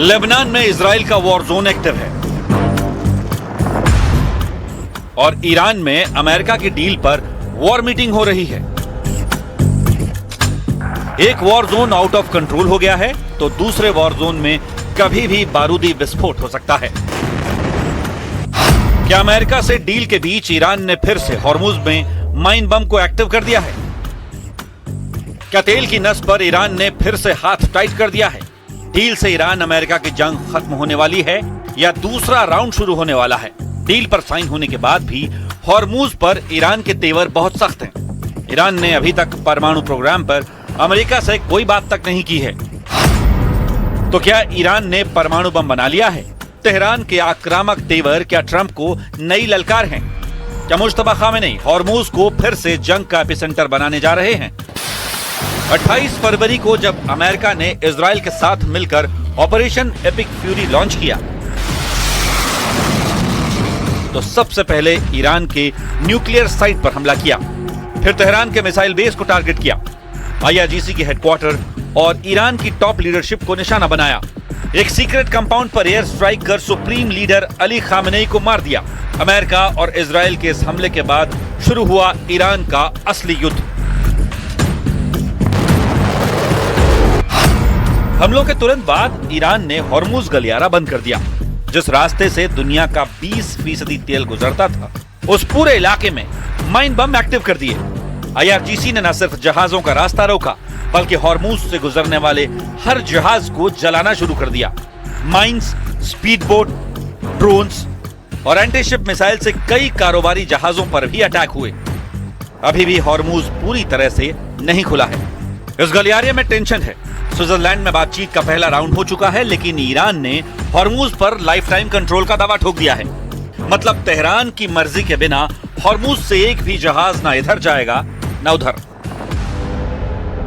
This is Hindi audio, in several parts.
लेबनान में इजराइल का वॉर जोन एक्टिव है और ईरान में अमेरिका की डील पर वॉर मीटिंग हो रही है। एक war zone out of control हो गया है तो दूसरे वॉर जोन में कभी भी बारूदी विस्फोट हो सकता है। क्या अमेरिका से डील के बीच ईरान ने फिर से हॉर्मुज में माइन बम को एक्टिव कर दिया है? क्या तेल की नस पर ईरान ने फिर से हाथ टाइट कर दिया है? डील से ईरान अमेरिका की जंग खत्म होने वाली है या दूसरा राउंड शुरू होने वाला है? डील पर साइन होने के बाद भी हॉर्मुज पर ईरान के तेवर बहुत सख्त हैं। ईरान ने अभी तक परमाणु प्रोग्राम पर अमेरिका से कोई बात तक नहीं की है। तो क्या ईरान ने परमाणु बम बना लिया है? तेहरान के आक्रामक तेवर क्या ट्रंप को नई ललकार हैं? क्या मुश्तबा खामेनी हॉर्मुज को फिर से जंग का एपिसेंटर बनाने जा रहे हैं? 28 फरवरी को जब अमेरिका ने इजराइल के साथ मिलकर ऑपरेशन एपिक फ्यूरी लॉन्च किया तो सबसे पहले ईरान के न्यूक्लियर साइट पर हमला किया, फिर तेहरान के मिसाइल बेस को टारगेट किया, IRGC की हेडक्वार्टर और ईरान की टॉप लीडरशिप को निशाना बनाया। एक सीक्रेट कंपाउंड पर एयर स्ट्राइक कर सुप्रीम लीडर अली खामेनी को मार दिया। अमेरिका और इजराइल के इस हमले के बाद शुरू हुआ ईरान का असली युद्ध। हमलों के तुरंत बाद ईरान ने हॉर्मुज गलियारा बंद कर दिया। जिस रास्ते से दुनिया का 20% तेल गुजरता था उस पूरे इलाके में माइन बम एक्टिव कर दिए। IRGC ने न सिर्फ जहाजों का रास्ता रोका बल्कि हॉर्मुज से गुजरने वाले हर जहाज को जलाना शुरू कर दिया। माइंस, स्पीड बोट, ड्रोन्स और एंटीशिप मिसाइल से कई कारोबारी जहाजों पर भी अटैक हुए। अभी भी हॉर्मुज पूरी तरह से नहीं खुला है। इस गलियारे में टेंशन है। स्विट्जरलैंड में बातचीत का पहला राउंड हो चुका है लेकिन ईरान ने हॉर्मुज पर लाइफ टाइम कंट्रोल का दावा ठोक दिया है। मतलब तेहरान की मर्जी के बिना हॉर्मुज से एक भी जहाज ना इधर जाएगा ना उधर।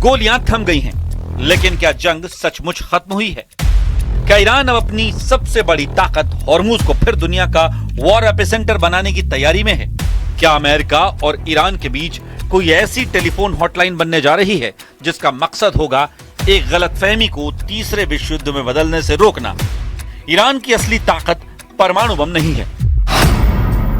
गोलियां थम गई हैं लेकिन क्या जंग सचमुच खत्म हुई है? क्या ईरान अब अपनी सबसे बड़ी ताकत हॉर्मुज को फिर दुनिया का वॉर एपिसेंटर बनाने की तैयारी में है? क्या अमेरिका और ईरान के बीच कोई ऐसी टेलीफोन हॉटलाइन बनने जा रही है जिसका मकसद होगा एक गलतफहमी को तीसरे विश्व युद्ध में बदलने से रोकना? ईरान की असली ताकत परमाणु बम नहीं है,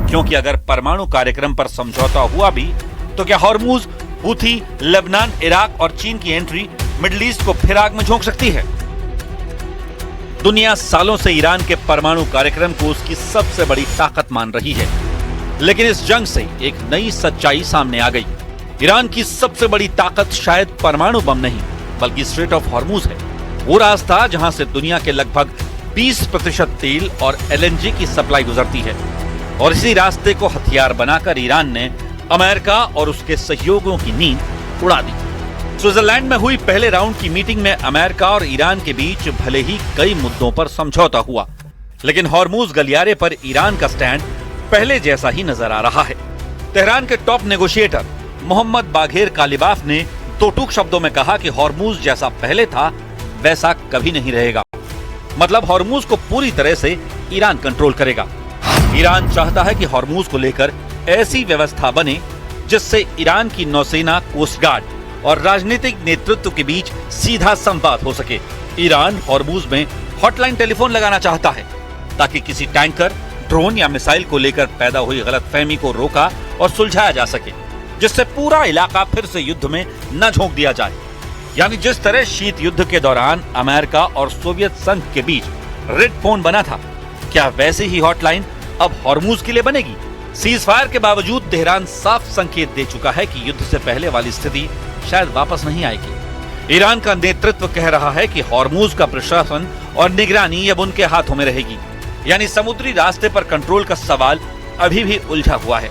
क्योंकि अगर परमाणु कार्यक्रम पर समझौता हुआ भी तो क्या हॉर्मुज, हूथी, लेबनान, इराक और चीन की एंट्री मिडिल ईस्ट को फिर आग में झोंक सकती है? दुनिया सालों से ईरान के परमाणु कार्यक्रम को उसकी सबसे बड़ी ताकत मान रही है, लेकिन इस जंग से एक नई सच्चाई सामने आ गई। ईरान की सबसे बड़ी ताकत शायद परमाणु बम नहीं बल्कि स्ट्रेट ऑफ हॉर्मुज है। वो रास्ता जहां से दुनिया के लगभग 20% तेल और LNG की सप्लाई गुजरती है और इसी रास्ते को हथियार बनाकर ईरान ने अमेरिका और उसके सहयोगियों की नींद उड़ा दी। स्विट्जरलैंड में हुई पहले राउंड की मीटिंग में अमेरिका और ईरान के बीच भले ही कई मुद्दों पर समझौता हुआ लेकिन हॉर्मुज गलियारे पर ईरान का स्टैंड पहले जैसा ही नजर आ रहा है। तेहरान के टॉप नेगोशिएटर मोहम्मद बाघेर कालिबाफ ने दो टूक शब्दों में कहा कि हॉर्मुज जैसा पहले था वैसा कभी नहीं रहेगा। मतलब हॉर्मुज को पूरी तरह से ईरान कंट्रोल करेगा। ईरान चाहता है कि हॉर्मुज को लेकर ऐसी व्यवस्था बने जिससे ईरान की नौसेना, कोस्ट गार्ड और राजनीतिक नेतृत्व के बीच सीधा संवाद हो सके। ईरान हॉर्मुज में हॉटलाइन टेलीफोन लगाना चाहता है ताकि किसी टैंकर, ड्रोन या मिसाइल को लेकर पैदा हुई गलतफहमी को रोका और सुलझाया जा सके, जिससे पूरा इलाका फिर से युद्ध में न झोंक दिया जाए। यानी जिस तरह शीत युद्ध के दौरान अमेरिका और सोवियत संघ के बीच रेड फोन बना था, क्या वैसे ही हॉटलाइन अब हॉर्मुज के लिए बनेगी? सीज फायर के बावजूद तेहरान साफ संकेत दे चुका है कि युद्ध से पहले वाली स्थिति शायद वापस नहीं आएगी। ईरान का नेतृत्व कह रहा है कि हॉर्मुज का प्रशासन और निगरानी अब उनके हाथों में रहेगी। यानी समुद्री रास्ते पर कंट्रोल का सवाल अभी भी उलझा हुआ है।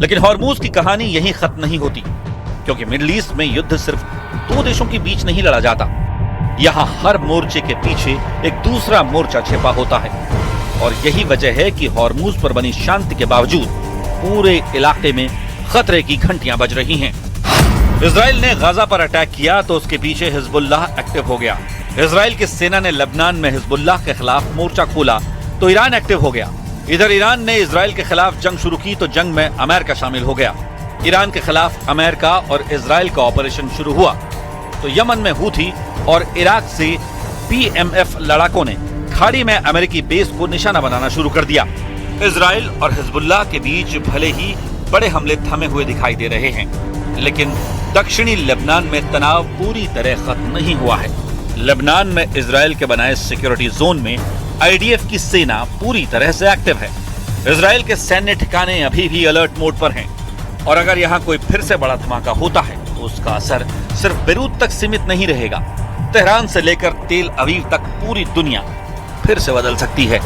लेकिन हॉर्मूज की कहानी यहीं खत्म नहीं होती, क्योंकि मिडिल ईस्ट में युद्ध सिर्फ दो देशों के बीच नहीं लड़ा जाता। यहाँ हर मोर्चे के पीछे एक दूसरा मोर्चा छिपा होता है, और यही वजह है कि हॉर्मूज पर बनी शांति के बावजूद पूरे इलाके में खतरे की घंटियां बज रही हैं। इजराइल ने गाजा पर अटैक किया तो उसके पीछे हिजबुल्लाह एक्टिव हो गया। इजराइल की सेना ने लेबनान में हिजबुल्लाह के खिलाफ मोर्चा खोला तो ईरान एक्टिव हो गया। इधर ईरान ने इजराइल के खिलाफ जंग शुरू की तो जंग में अमेरिका शामिल हो गया। ईरान के खिलाफ अमेरिका और इजराइल का ऑपरेशन शुरू हुआ तो यमन में हूथी और इराक से पीएमएफ लड़ाकों ने खाड़ी में अमेरिकी बेस को निशाना बनाना शुरू कर दिया। इजराइल और हिजबुल्लाह के बीच भले ही बड़े हमले थमे हुए दिखाई दे रहे हैं, लेकिन दक्षिणी लेबनान में तनाव पूरी तरह खत्म नहीं हुआ है। लेबनान में इजराइल के बनाए सिक्योरिटी जोन में आईडीएफ की सेना पूरी तरह से एक्टिव है। इजराइल के सैन्य ठिकाने अभी भी अलर्ट मोड पर हैं, और अगर यहाँ कोई फिर से बड़ा धमाका होता है तो उसका असर सिर्फ बेरूत तक सीमित नहीं रहेगा। तेहरान से लेकर तेल अवीव तक पूरी दुनिया फिर से बदल सकती है।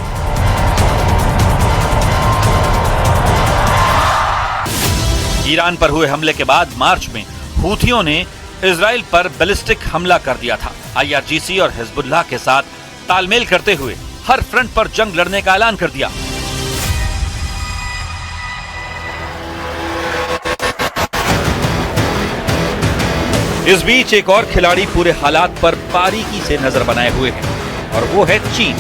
ईरान पर हुए हमले के बाद मार्च में हूथियों ने इजराइल पर बैलिस्टिक हमला कर दिया था। आईआरजीसी और हिजबुल्लाह के साथ तालमेल करते हुए हर फ्रंट पर जंग लड़ने का ऐलान कर दिया। इस बीच एक और खिलाड़ी पूरे हालात पर बारीकी से नजर बनाए हुए है, और वो है चीन।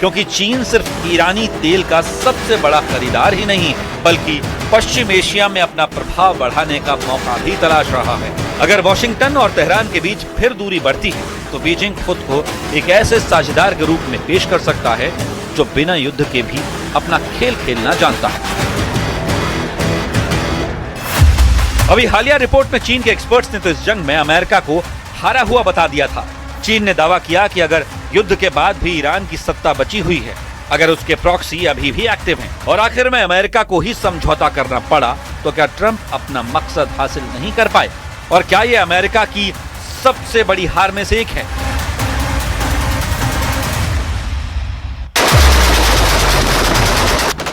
क्योंकि चीन सिर्फ ईरानी तेल का सबसे बड़ा खरीदार ही नहीं, बल्कि पश्चिम एशिया में अपना प्रभाव बढ़ाने का मौका भी तलाश रहा है। अगर वॉशिंगटन और तेहरान के बीच फिर दूरी बढ़ती है तो बीजिंग खुद को एक ऐसे साझेदार के रूप में पेश कर सकता है जो बिना युद्ध के भी अपना खेल खेलना जानता है। अभी हालिया रिपोर्ट में चीन के एक्सपर्ट्स ने तो इस जंग में अमेरिका को हारा हुआ बता दिया था। चीन ने दावा किया कि अगर युद्ध के बाद भी ईरान की सत्ता बची हुई है, अगर उसके प्रॉक्सी अभी भी एक्टिव हैं, और आखिर में अमेरिका को ही समझौता करना पड़ा, तो क्या ट्रंप अपना मकसद हासिल नहीं कर पाए? और क्या ये अमेरिका की सबसे बड़ी हार में से एक है?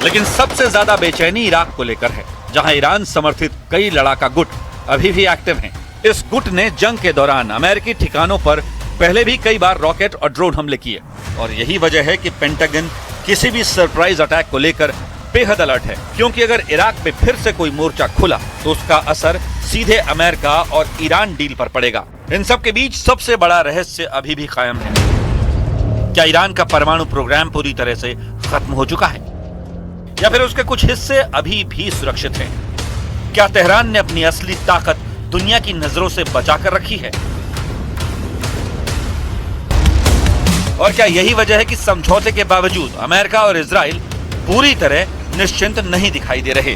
लेकिन सबसे ज्यादा बेचैनी इराक को लेकर है, जहां ईरान समर्थित कई लड़ाका गुट अभी भी एक्टिव हैं। इस गुट ने जंग के दौरान अमेरिकी ठिकानों पर पहले भी कई बार रॉकेट और ड्रोन हमले किए, और यही वजह है कि पेंटागन किसी भी सरप्राइज अटैक को लेकर बेहद अलर्ट है। क्योंकि अगर इराक में फिर से कोई मोर्चा खुला तो उसका असर सीधे अमेरिका और ईरान डील पर पड़ेगा। इन सब के बीच सबसे बड़ा रहस्य अभी भी कायम है। क्या ईरान का परमाणु प्रोग्राम पूरी तरह से खत्म हो चुका है, या फिर उसके कुछ हिस्से अभी भी सुरक्षित हैं? क्या तेहरान ने अपनी असली ताकत दुनिया की नजरों से बचा कर रखी है? और क्या यही वजह है कि समझौते के बावजूद अमेरिका और इजराइल पूरी तरह निश्चिंत नहीं दिखाई दे रहे?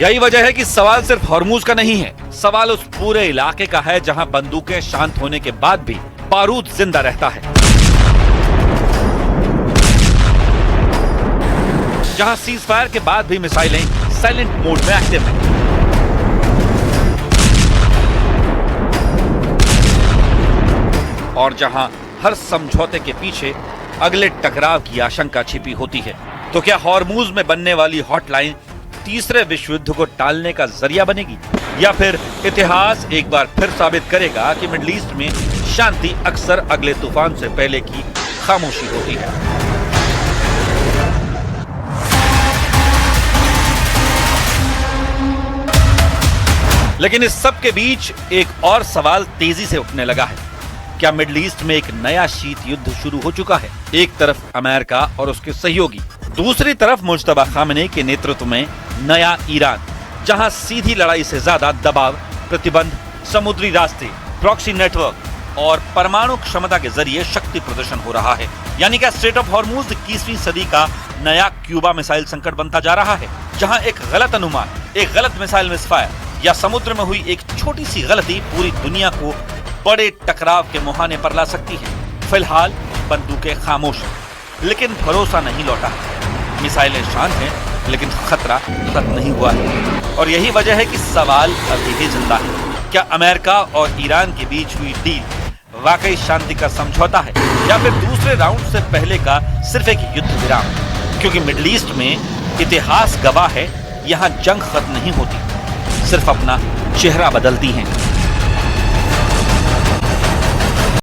यही वजह है कि सवाल सिर्फ हॉर्मूज का नहीं है, सवाल उस पूरे इलाके का है जहां बंदूकें शांत होने के बाद भी बारूद जिंदा रहता है, जहां सीज फायर के बाद भी मिसाइलें साइलेंट मोड में एक्टिव हैं, और जहां हर समझौते के पीछे अगले टकराव की आशंका छिपी होती है। तो क्या हॉर्मूज में बनने वाली हॉटलाइन तीसरे विश्व युद्ध को टालने का जरिया बनेगी, या फिर इतिहास एक बार फिर साबित करेगा कि मिडिल ईस्ट में शांति अक्सर अगले तूफान से पहले की खामोशी होती है? लेकिन इस सब के बीच एक और सवाल तेजी से उठने लगा है। क्या मिडिल ईस्ट में एक नया शीत युद्ध शुरू हो चुका है? एक तरफ अमेरिका और उसके सहयोगी, दूसरी तरफ मुज्तबा खामेनी के नेतृत्व में नया ईरान, जहां सीधी लड़ाई से ज्यादा दबाव, प्रतिबंध, समुद्री रास्ते, प्रॉक्सी नेटवर्क और परमाणु क्षमता के जरिए शक्ति प्रदर्शन हो रहा है। यानी कि स्ट्रेट ऑफ हॉर्मूज 21वीं सदी का नया क्यूबा मिसाइल संकट बनता जा रहा है, जहां एक गलत अनुमान, एक गलत मिसाइल मिसफायर या समुद्र में हुई एक छोटी सी गलती पूरी दुनिया को बड़े टकराव के मुहाने पर ला सकती है। फिलहाल बंदूकें खामोश हैं, लेकिन भरोसा नहीं लौटा है। मिसाइलें शांत हैं, लेकिन खतरा खत्म नहीं हुआ है। और यही वजह है कि सवाल अभी भी जिंदा है। क्या अमेरिका और ईरान के बीच हुई डील वाकई शांति का समझौता है, या फिर दूसरे राउंड से पहले का सिर्फ एक युद्ध विराम? क्योंकि मिडिल ईस्ट में इतिहास गवाह है, यहाँ जंग खत्म नहीं होती, सिर्फ अपना चेहरा बदलती हैं।